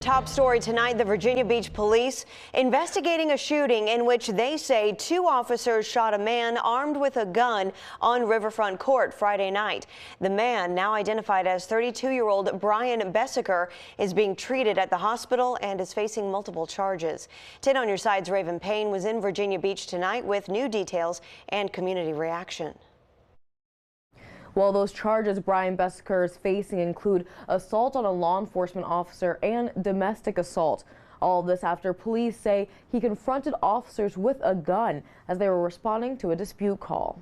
top story tonight, the Virginia Beach police investigating a shooting in which they say 2 officers shot a man armed with a gun on Riverfront Court Friday night. The man, now identified as 32-year-old Brian Bessaker, is being treated at the hospital and is facing multiple charges. 10 on your side's Raven Payne was in Virginia Beach tonight with new details and community reaction. Well, those charges Brian Bessaker is facing include assault on a law enforcement officer and domestic assault. All of this after police say he confronted officers with a gun as they were responding to a dispute call.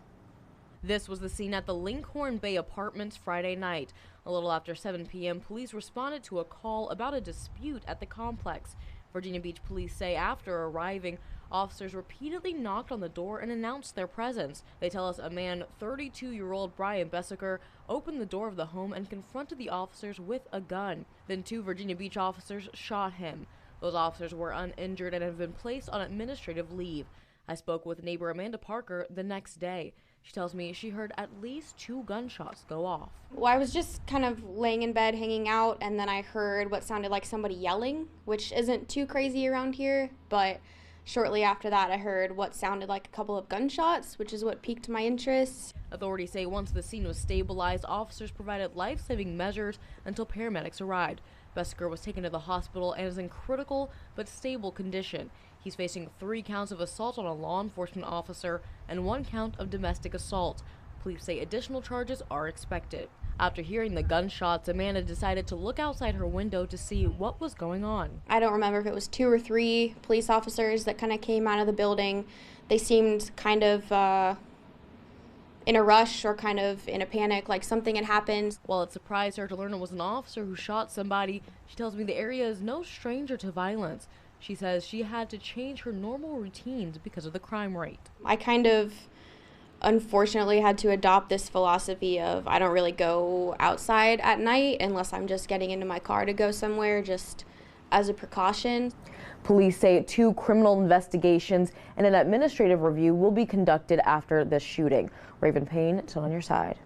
This was the scene at the Lincoln Bay Apartments Friday night. A little after 7 p.m., police responded to a call about a dispute at the complex. Virginia Beach police say after arriving, officers repeatedly knocked on the door and announced their presence. They tell us a man, 32-year-old Brian Bessaker, opened the door of the home and confronted the officers with a gun. Then 2 Virginia Beach officers shot him. Those officers were uninjured and have been placed on administrative leave. I spoke with neighbor Amanda Parker the next day. She tells me she heard at least 2 gunshots go off. Well, I was just kind of laying in bed hanging out, and then I heard what sounded like somebody yelling, which isn't too crazy around here, but shortly after that, I heard what sounded like a couple of gunshots, which is what piqued my interest. Authorities say once the scene was stabilized, officers provided life-saving measures until paramedics arrived. Bessaker was taken to the hospital and is in critical but stable condition. He's facing 3 counts of assault on a law enforcement officer and 1 count of domestic assault. Police say additional charges are expected. After hearing the gunshots, Amanda decided to look outside her window to see what was going on. I don't remember if it was 2 or 3 police officers that kind of came out of the building. They seemed kind of in a rush or kind of in a panic, like something had happened. While it surprised her to learn it was an officer who shot somebody, she tells me the area is no stranger to violence. She says she had to change her normal routines because of the crime rate. I kind of unfortunately had to adopt this philosophy of I don't really go outside at night unless I'm just getting into my car to go somewhere, just as a precaution. Police say 2 criminal investigations and an administrative review will be conducted after this shooting. Raven Payne, still on your side.